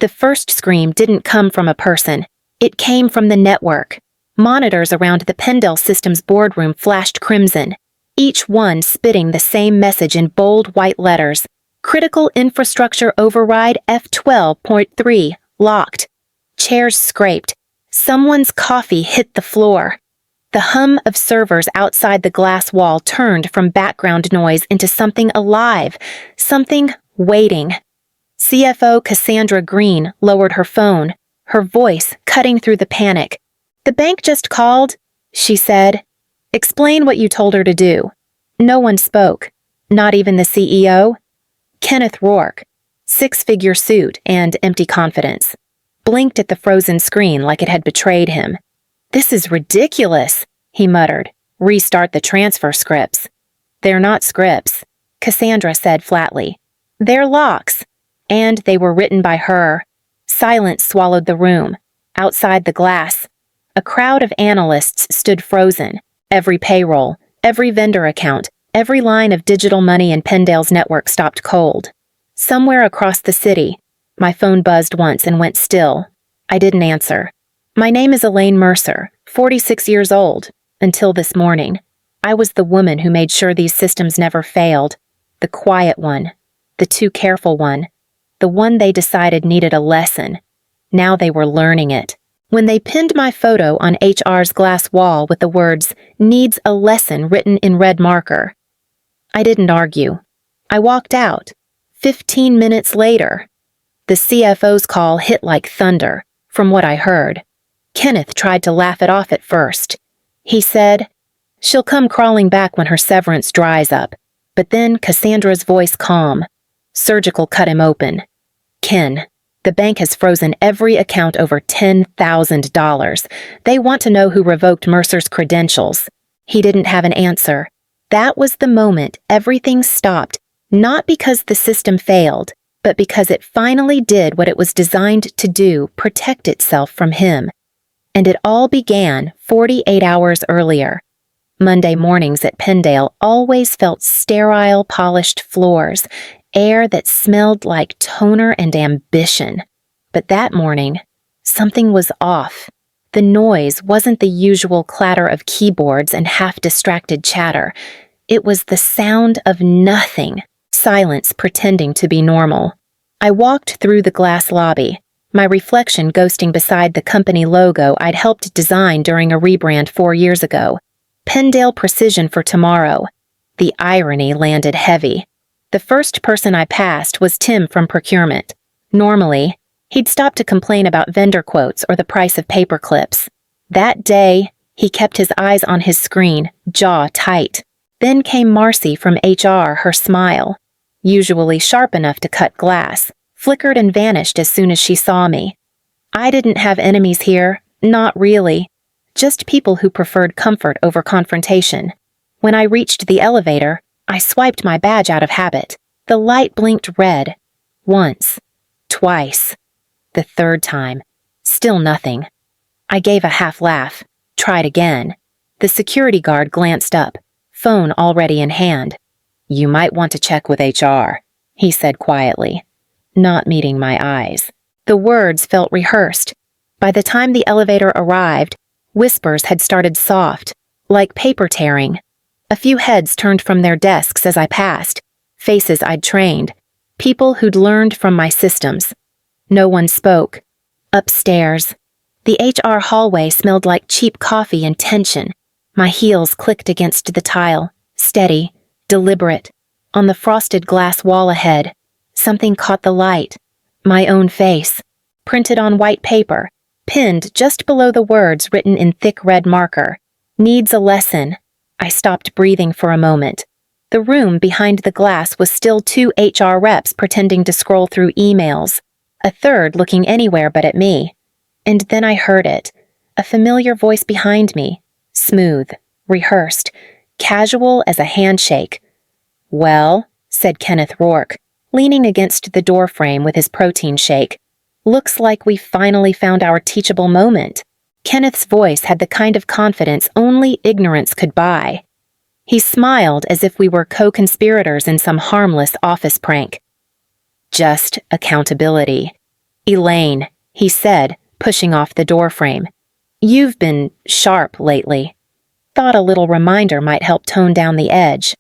The first scream didn't come from a person. It came from the network. Monitors around the Pendel Systems boardroom flashed crimson, each one spitting the same message in bold white letters. Critical infrastructure override F12.3, locked. Chairs scraped. Someone's coffee hit the floor. The hum of servers outside the glass wall turned from background noise into something alive, something waiting. CFO Cassandra Green lowered her phone, her voice cutting through the panic. "The bank just called," she said. "Explain what you told her to do." No one spoke, not even the CEO. Kenneth Rourke, six-figure suit and empty confidence, blinked at the frozen screen like it had betrayed him. "This is ridiculous," he muttered. "Restart the transfer scripts." "They're not scripts," Cassandra said flatly. "They're locks." And they were written by her. Silence swallowed the room. Outside the glass, a crowd of analysts stood frozen. Every payroll, every vendor account, every line of digital money in Pendale's network stopped cold. Somewhere across the city, my phone buzzed once and went still. I didn't answer. "My name is Elaine Mercer, 46 years old. Until this morning, I was the woman who made sure these systems never failed. The quiet one. The too careful one. The one they decided needed a lesson. Now they were learning it. When they pinned my photo on HR's glass wall with the words, 'Needs a lesson' written in red marker, I didn't argue. I walked out. 15 minutes later, the CFO's call hit like thunder, from what I heard. Kenneth tried to laugh it off at first. He said, "She'll come crawling back when her severance dries up." But then Cassandra's voice calm. Surgical cut him open. "Ken, the bank has frozen every account over $10,000. They want to know who revoked Mercer's credentials." He didn't have an answer. That was the moment everything stopped, not because the system failed, but because it finally did what it was designed to do, protect itself from him. And it all began 48 hours earlier. Monday mornings at Pendale always felt sterile, polished floors, air that smelled like toner and ambition. But that morning, something was off. The noise wasn't the usual clatter of keyboards and half-distracted chatter. It was the sound of nothing, silence pretending to be normal. I walked through the glass lobby, my reflection ghosting beside the company logo I'd helped design during a rebrand 4 years ago. Pendale Precision for Tomorrow. The irony landed heavy. The first person I passed was Tim from procurement. Normally, he'd stop to complain about vendor quotes or the price of paper clips. That day, he kept his eyes on his screen, jaw tight. Then came Marcy from HR, her smile, usually sharp enough to cut glass, flickered and vanished as soon as she saw me. I didn't have enemies here, not really. Just people who preferred comfort over confrontation. When I reached the elevator, I swiped my badge out of habit. The light blinked red. Once. Twice. The third time. Still nothing. I gave a half laugh. Tried again. The security guard glanced up, phone already in hand. "You might want to check with HR," he said quietly, not meeting my eyes. The words felt rehearsed. By the time the elevator arrived, whispers had started soft, like paper tearing. A few heads turned from their desks as I passed, faces I'd trained, people who'd learned from my systems. No one spoke. Upstairs, the HR hallway smelled like cheap coffee and tension. My heels clicked against the tile, steady, deliberate. On the frosted glass wall ahead, something caught the light. My own face, printed on white paper, pinned just below the words written in thick red marker. "Needs a lesson." I stopped breathing for a moment. The room behind the glass was still 2 HR reps pretending to scroll through emails, a third looking anywhere but at me. And then I heard it, a familiar voice behind me, smooth, rehearsed, casual as a handshake. "Well," said Kenneth Rourke, leaning against the doorframe with his protein shake. "Looks like we finally found our teachable moment." Kenneth's voice had the kind of confidence only ignorance could buy. He smiled as if we were co-conspirators in some harmless office prank. "Just accountability. "Elaine," he said, pushing off the doorframe. "You've been sharp lately. Thought a little reminder might help tone down the edge."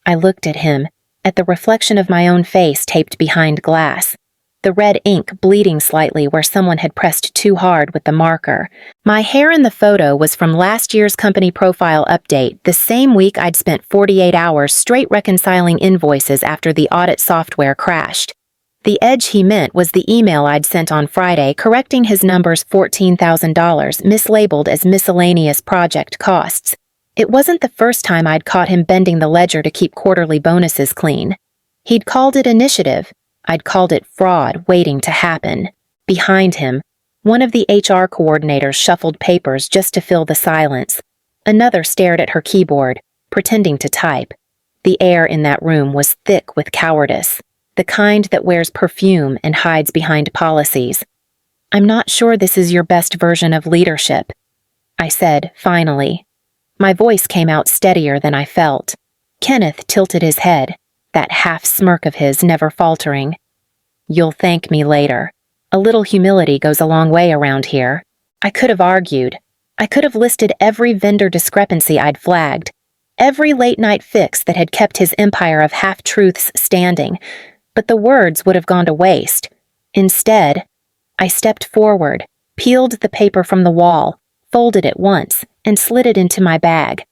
I looked at him, at the reflection of my own face taped behind glass, the red ink bleeding slightly where someone had pressed too hard with the marker. My hair in the photo was from last year's company profile update, the same week I'd spent 48 hours straight reconciling invoices after the audit software crashed. The edge he meant was the email I'd sent on Friday correcting his number's $14,000 mislabeled as miscellaneous project costs. It wasn't the first time I'd caught him bending the ledger to keep quarterly bonuses clean. He'd called it initiative. I'd called it fraud waiting to happen. Behind him, one of the HR coordinators shuffled papers just to fill the silence. Another stared at her keyboard, pretending to type. The air in that room was thick with cowardice, the kind that wears perfume and hides behind policies. "I'm not sure this is your best version of leadership," I said, finally. My voice came out steadier than I felt. Kenneth tilted his head, that half smirk of his never faltering. "You'll thank me later. A little humility goes a long way around here." I could have argued. I could have listed every vendor discrepancy I'd flagged, every late-night fix that had kept his empire of half-truths standing, but the words would have gone to waste. Instead, I stepped forward, peeled the paper from the wall, folded it once, and slid it into my bag.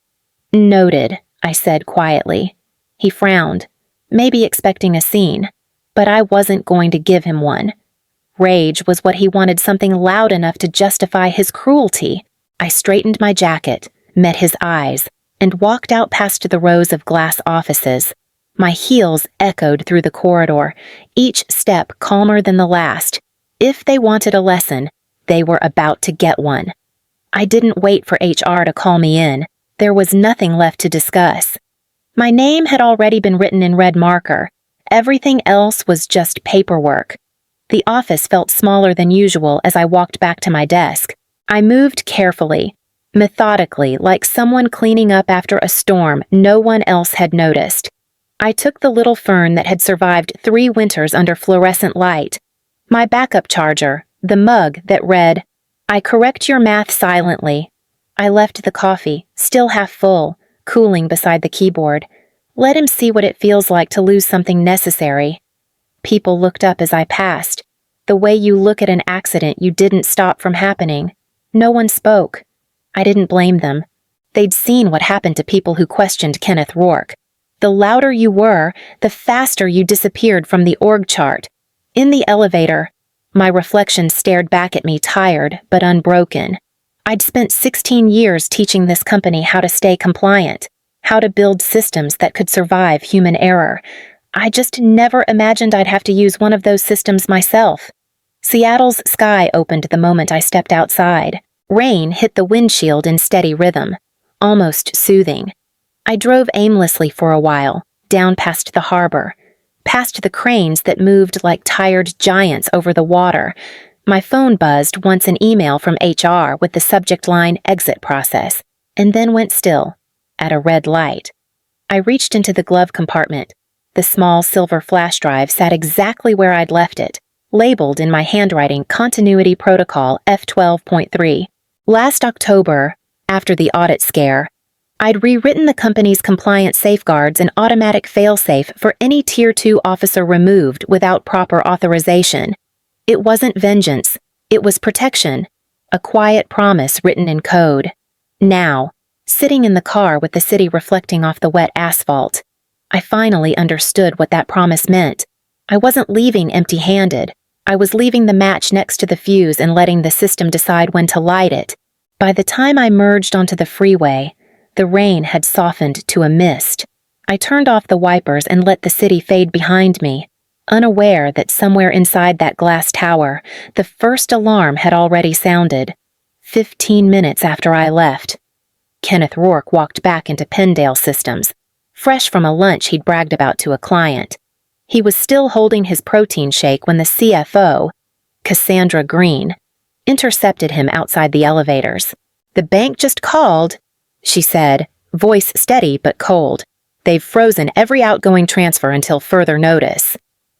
"Noted," I said quietly. He frowned, maybe expecting a scene, but I wasn't going to give him one. Rage was what he wanted, something loud enough to justify his cruelty. I straightened my jacket, met his eyes, and walked out past the rows of glass offices. My heels echoed through the corridor, each step calmer than the last. If they wanted a lesson, they were about to get one. I didn't wait for HR to call me in. There was nothing left to discuss. My name had already been written in red marker. Everything else was just paperwork. The office felt smaller than usual as I walked back to my desk. I moved carefully, methodically, like someone cleaning up after a storm no one else had noticed. I took the little fern that had survived 3 winters under fluorescent light, my backup charger, the mug that read, "I correct your math silently." I left the coffee, still half full, cooling beside the keyboard. Let him see what it feels like to lose something necessary. People looked up as I passed, the way you look at an accident you didn't stop from happening. No one spoke. I didn't blame them. They'd seen what happened to people who questioned Kenneth Rourke. The louder you were, the faster you disappeared from the org chart. In the elevator, my reflection stared back at me, tired but unbroken. I'd spent 16 years teaching this company how to stay compliant, how to build systems that could survive human error. I just never imagined I'd have to use one of those systems myself. Seattle's sky opened the moment I stepped outside. Rain hit the windshield in steady rhythm, almost soothing. I drove aimlessly for a while, down past the harbor, past the cranes that moved like tired giants over the water. My phone buzzed once, an email from HR with the subject line "exit process," and then went still, at a red light. I reached into the glove compartment. The small silver flash drive sat exactly where I'd left it, labeled in my handwriting Continuity Protocol F12.3. Last October, after the audit scare, I'd rewritten the company's compliance safeguards and automatic failsafe for any Tier 2 officer removed without proper authorization. It wasn't vengeance, it was protection, a quiet promise written in code. Now, sitting in the car with the city reflecting off the wet asphalt, I finally understood what that promise meant. I wasn't leaving empty-handed. I was leaving the match next to the fuse and letting the system decide when to light it. By the time I merged onto the freeway, the rain had softened to a mist. I turned off the wipers and let the city fade behind me, unaware that somewhere inside that glass tower, the first alarm had already sounded. 15 minutes after I left, Kenneth Rourke walked back into Pendale Systems, fresh from a lunch he'd bragged about to a client. He was still holding his protein shake when the CFO, Cassandra Green, intercepted him outside the elevators. "The bank just called," she said, voice steady but cold. "They've frozen every outgoing transfer until further notice."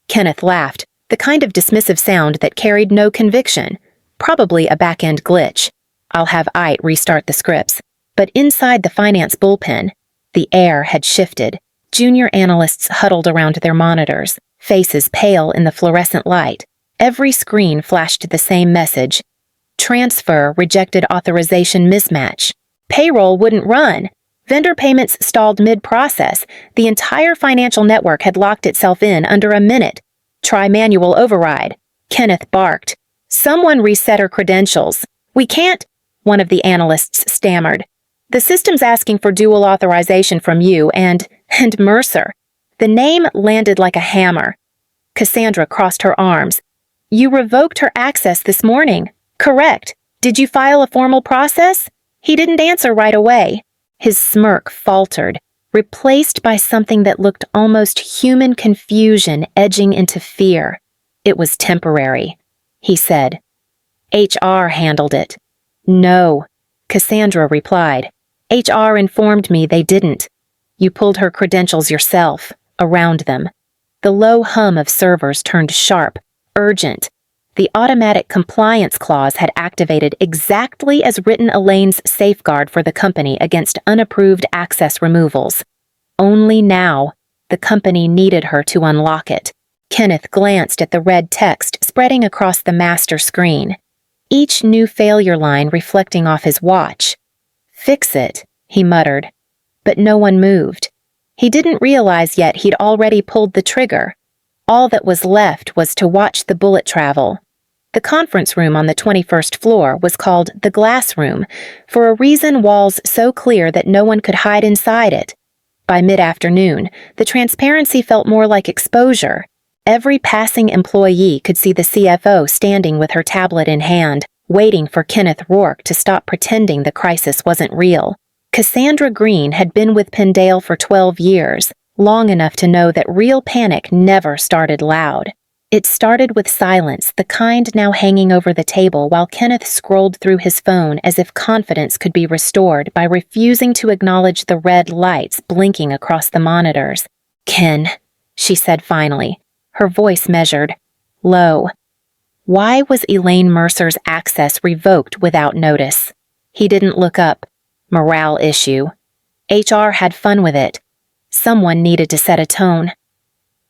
Kenneth laughed, the kind of dismissive sound that carried no conviction, probably a back-end glitch. I'll have IT restart the scripts. But inside the finance bullpen, the air had shifted. Junior analysts huddled around their monitors, faces pale in the fluorescent light. Every screen flashed the same message. Transfer rejected authorization mismatch. Payroll wouldn't run. Vendor payments stalled mid-process. The entire financial network had locked itself in under a minute. Try manual override. Kenneth barked. Someone reset her credentials. We can't, one of the analysts stammered. The system's asking for dual authorization from you and Mercer. The name landed like a hammer. Cassandra crossed her arms. You revoked her access this morning. Correct. Did you file a formal process? He didn't answer right away. His smirk faltered, replaced by something that looked almost human confusion edging into fear. It was temporary, he said. HR handled it. No, Cassandra replied. HR informed me they didn't. You pulled her credentials yourself, around them. The low hum of servers turned sharp, urgent. The automatic compliance clause had activated exactly as written Elaine's safeguard for the company against unapproved access removals. Only now, the company needed her to unlock it. Kenneth glanced at the red text spreading across the master screen, each new failure line reflecting off his watch. Fix it, he muttered. But no one moved. He didn't realize yet he'd already pulled the trigger. All that was left was to watch the bullet travel. The conference room on the 21st floor was called the Glass Room, for a reason walls so clear that no one could hide inside it. By mid-afternoon, the transparency felt more like exposure. Every passing employee could see the CFO standing with her tablet in hand, waiting for Kenneth Rourke to stop pretending the crisis wasn't real. Cassandra Green had been with Pendale for 12 years, long enough to know that real panic never started loud. It started with silence, the kind now hanging over the table while Kenneth scrolled through his phone as if confidence could be restored by refusing to acknowledge the red lights blinking across the monitors. Ken, she said finally, her voice measured, low. Why was Elaine Mercer's access revoked without notice? He didn't look up. Morale issue. HR had fun with it. Someone needed to set a tone.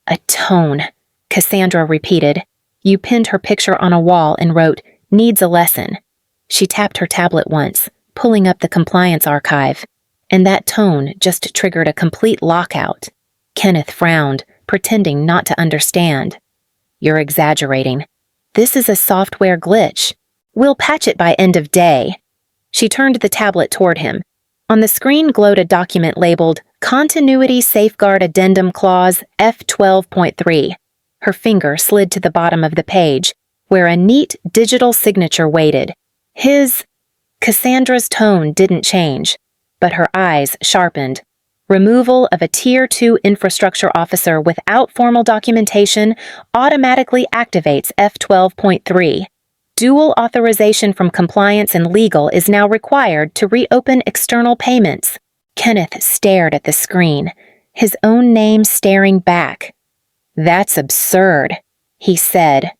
A tone, Cassandra repeated. You pinned her picture on a wall and wrote, needs a lesson. She tapped her tablet once, pulling up the compliance archive, and that tone just triggered a complete lockout. Kenneth frowned, pretending not to understand. You're exaggerating. This is a software glitch. We'll patch it by end of day. She turned the tablet toward him. On the screen glowed a document labeled Continuity Safeguard Addendum Clause F12.3. Her finger slid to the bottom of the page, where a neat digital signature waited. Cassandra's tone didn't change, but her eyes sharpened. Removal of a Tier 2 infrastructure officer without formal documentation automatically activates F12.3. Dual authorization from compliance and legal is now required to reopen external payments. Kenneth stared at the screen, his own name staring back. That's absurd, he said.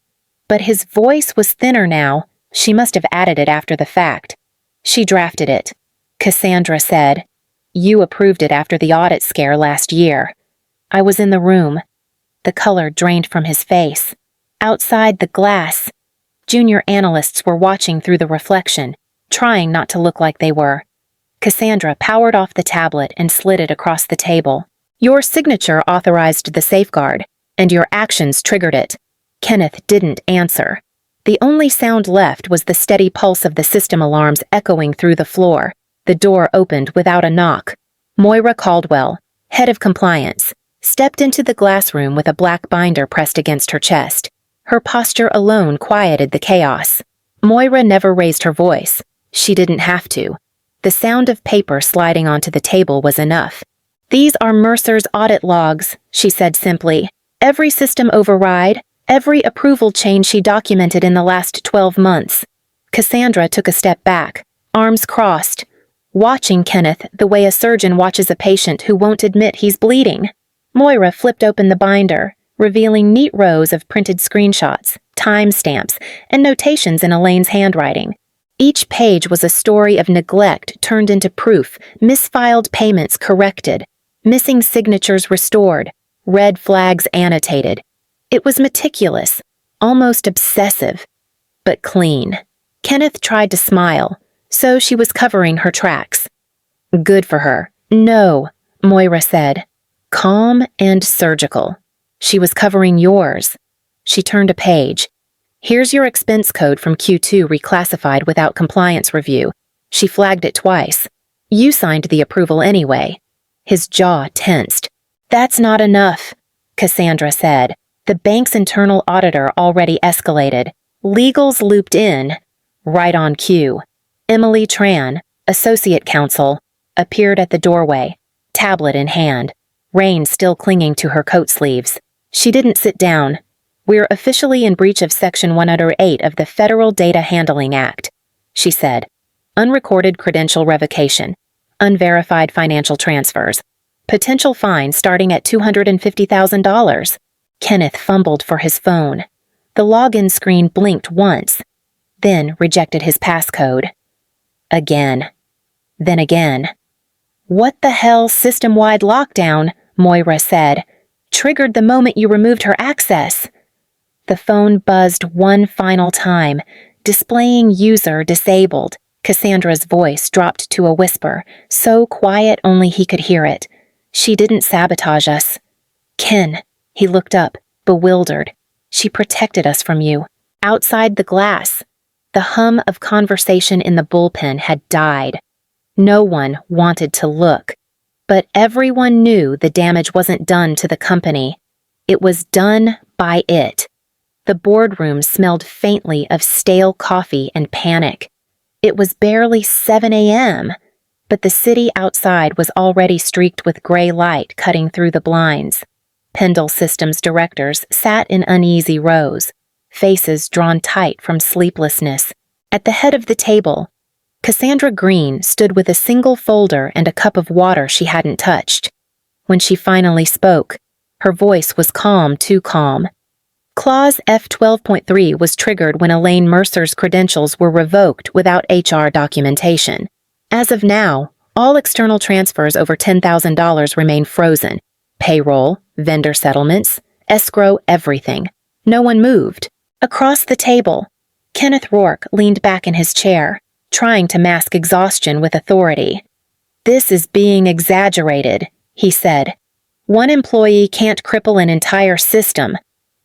But his voice was thinner now. She must have added it after the fact. She drafted it. Cassandra said, You approved it after the audit scare last year. I was in the room. The color drained from his face. Outside the glass, junior analysts were watching through the reflection, trying not to look like they were. Cassandra powered off the tablet and slid it across the table. Your signature authorized the safeguard, and your actions triggered it. Kenneth didn't answer. The only sound left was the steady pulse of the system alarms echoing through the floor. The door opened without a knock. Moira Caldwell, head of compliance, stepped into the glass room with a black binder pressed against her chest. Her posture alone quieted the chaos. Moira never raised her voice. She didn't have to. The sound of paper sliding onto the table was enough. These are Mercer's audit logs, she said simply. Every system override, every approval change she documented in the last 12 months. Cassandra took a step back, arms crossed, watching Kenneth the way a surgeon watches a patient who won't admit he's bleeding. Moira flipped open the binder, revealing neat rows of printed screenshots, timestamps, and notations in Elaine's handwriting. Each page was a story of neglect turned into proof, misfiled payments corrected, missing signatures restored, red flags annotated. It was meticulous, almost obsessive, but clean. Kenneth tried to smile, so she was covering her tracks. Good for her. No, Moira said. Calm and surgical. She was covering yours. She turned a page. Here's your expense code from Q2 reclassified without compliance review. She flagged it twice. You signed the approval anyway. His jaw tensed. That's not enough, Cassandra said. The bank's internal auditor already escalated. Legal's looped in. Right on cue. Emily Tran, associate counsel, appeared at the doorway, tablet in hand, rain still clinging to her coat sleeves. She didn't sit down. We're officially in breach of Section 108 of the Federal Data Handling Act, she said. Unrecorded credential revocation, unverified financial transfers, potential fine starting at $250,000. Kenneth fumbled for his phone. The login screen blinked once, then rejected his passcode. Again. Then again. What the hell system-wide lockdown, Moira said, triggered the moment you removed her access. The phone buzzed one final time, displaying user disabled. Cassandra's voice dropped to a whisper, so quiet only he could hear it. She didn't sabotage us. Ken, he looked up, bewildered. She protected us from you. Outside the glass. The hum of conversation in the bullpen had died. No one wanted to look. But everyone knew the damage wasn't done to the company. It was done by it. The boardroom smelled faintly of stale coffee and panic. It was barely 7 a.m., but the city outside was already streaked with gray light cutting through the blinds. Pendle Systems directors sat in uneasy rows, faces drawn tight from sleeplessness. At the head of the table, Cassandra Green stood with a single folder and a cup of water she hadn't touched. When she finally spoke, her voice was calm, too calm. Clause F12.3 was triggered when Elaine Mercer's credentials were revoked without HR documentation. As of now, all external transfers over $10,000 remain frozen. Payroll, vendor settlements, escrow, everything. No one moved. Across the table, Kenneth Rourke leaned back in his chair, trying to mask exhaustion with authority. This is being exaggerated, he said. One employee can't cripple an entire system.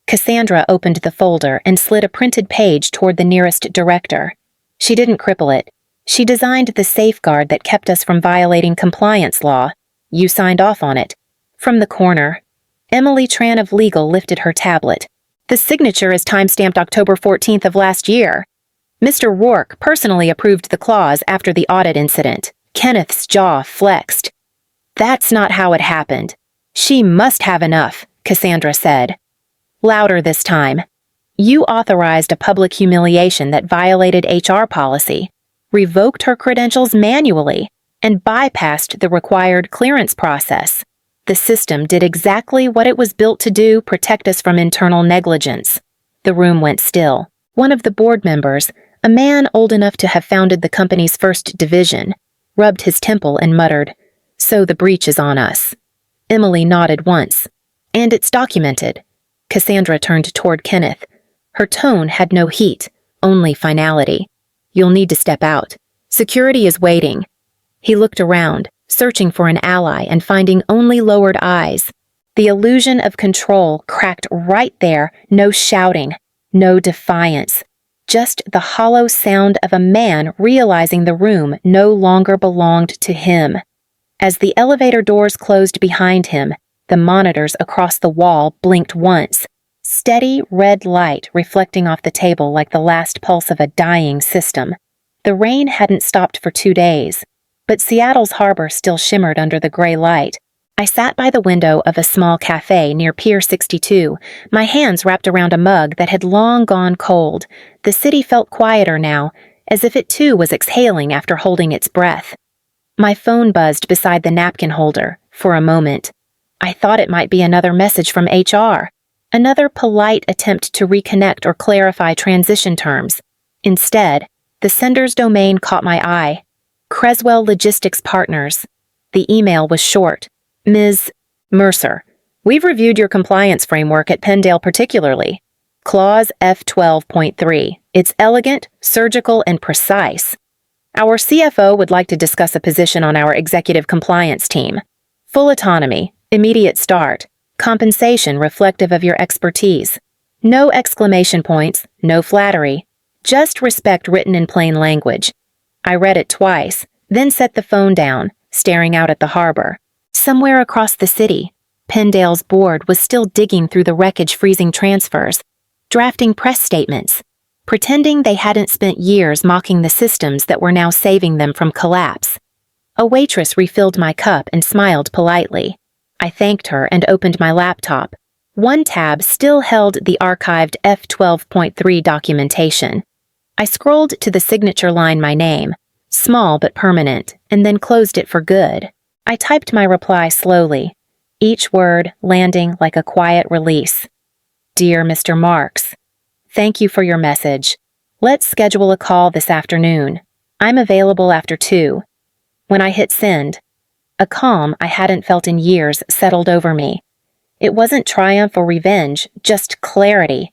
Cassandra opened the folder and slid a printed page toward the nearest director. She didn't cripple it. She designed the safeguard that kept us from violating compliance law. You signed off on it. From the corner, Emily Tran of Legal lifted her tablet. The signature is timestamped October 14th of last year. Mr. Rourke personally approved the clause after the audit incident. Kenneth's jaw flexed. That's not how it happened. She must have enough, Cassandra said. Louder this time. You authorized a public humiliation that violated HR policy, revoked her credentials manually, and bypassed the required clearance process. The system did exactly what it was built to do, protect us from internal negligence. The room went still. One of the board members, a man old enough to have founded the company's first division, rubbed his temple and muttered, "So the breach is on us." Emily nodded once. "And it's documented." Cassandra turned toward Kenneth. Her tone had no heat, only finality. "You'll need to step out. Security is waiting." He looked around, searching for an ally and finding only lowered eyes. The illusion of control cracked right there, no shouting, no defiance. Just the hollow sound of a man realizing the room no longer belonged to him. As the elevator doors closed behind him, the monitors across the wall blinked once, steady red light reflecting off the table like the last pulse of a dying system. The rain hadn't stopped for 2 days, but Seattle's harbor still shimmered under the gray light. I sat by the window of a small cafe near Pier 62, my hands wrapped around a mug that had long gone cold. The city felt quieter now, as if it too was exhaling after holding its breath. My phone buzzed beside the napkin holder, for a moment. I thought it might be another message from HR. Another polite attempt to reconnect or clarify transition terms. Instead, the sender's domain caught my eye. Creswell Logistics Partners. The email was short. Ms. Mercer, we've reviewed your compliance framework at Pendale particularly. Clause F12.3. It's elegant, surgical, and precise. Our CFO would like to discuss a position on our executive compliance team. Full autonomy, immediate start, compensation reflective of your expertise. No exclamation points, no flattery. Just respect written in plain language. I read it twice, then set the phone down, staring out at the harbor. Somewhere across the city, Pendale's board was still digging through the wreckage freezing transfers, drafting press statements, pretending they hadn't spent years mocking the systems that were now saving them from collapse. A waitress refilled my cup and smiled politely. I thanked her and opened my laptop. One tab still held the archived F12.3 documentation. I scrolled to the signature line my name, small but permanent, and then closed it for good. I typed my reply slowly, each word landing like a quiet release. Dear Mr. Marks, thank you for your message. Let's schedule a call this afternoon. I'm available after 2. When I hit send, a calm I hadn't felt in years settled over me. It wasn't triumph or revenge, just clarity.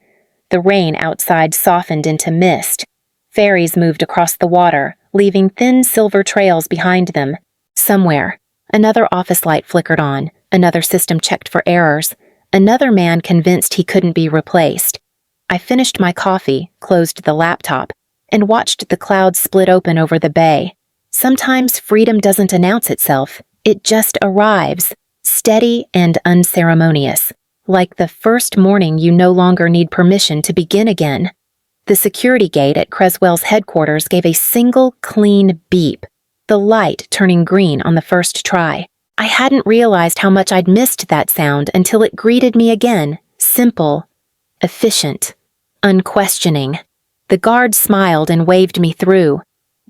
The rain outside softened into mist. Ferries moved across the water, leaving thin silver trails behind them. Somewhere, another office light flickered on, another system checked for errors, another man convinced he couldn't be replaced. I finished my coffee, closed the laptop, and watched the clouds split open over the bay. Sometimes freedom doesn't announce itself, it just arrives, steady and unceremonious, like the first morning you no longer need permission to begin again. The security gate at Creswell's headquarters gave a single clean beep, the light turning green on the first try. I hadn't realized how much I'd missed that sound until it greeted me again, simple, efficient, unquestioning. The guard smiled and waved me through.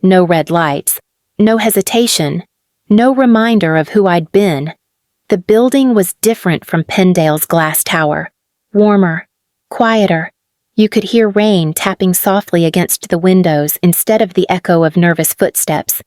No red lights, no hesitation, no reminder of who I'd been. The building was different from Pendale's glass tower. Warmer, quieter. You could hear rain tapping softly against the windows instead of the echo of nervous footsteps.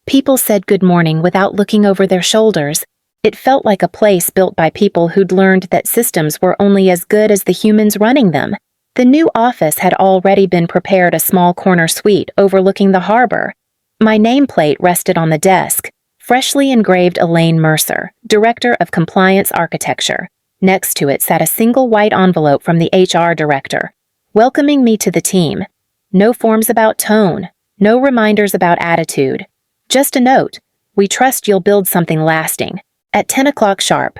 People said good morning without looking over their shoulders. It felt like a place built by people who'd learned that systems were only as good as the humans running them. The new office had already been prepared a small corner suite overlooking the harbor. My nameplate rested on the desk, freshly engraved Elaine Mercer, Director of Compliance Architecture. Next to it sat a single white envelope from the HR director, welcoming me to the team. No forms about tone, no reminders about attitude. Just a note, we trust you'll build something lasting. At 10 o'clock sharp.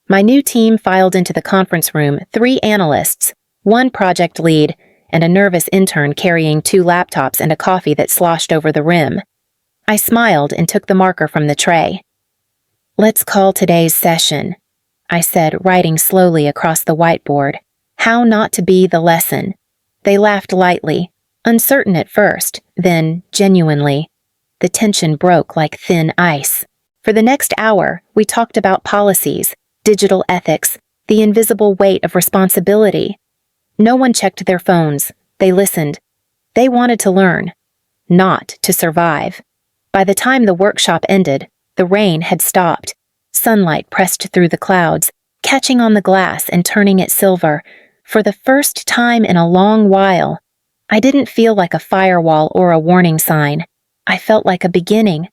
My new team filed into the conference room, 3 analysts, 1 project lead, and a nervous intern carrying 2 laptops and a coffee that sloshed over the rim. I smiled and took the marker from the tray. Let's call today's session, I said, writing slowly across the whiteboard. How not to be the lesson. They laughed lightly, uncertain at first, then genuinely. The tension broke like thin ice. For the next hour, we talked about policies, digital ethics, the invisible weight of responsibility. No one checked their phones. They listened. They wanted to learn, not to survive. By the time the workshop ended, the rain had stopped. Sunlight pressed through the clouds, catching on the glass and turning it silver. For the first time in a long while, I didn't feel like a firewall or a warning sign. I felt like a beginning,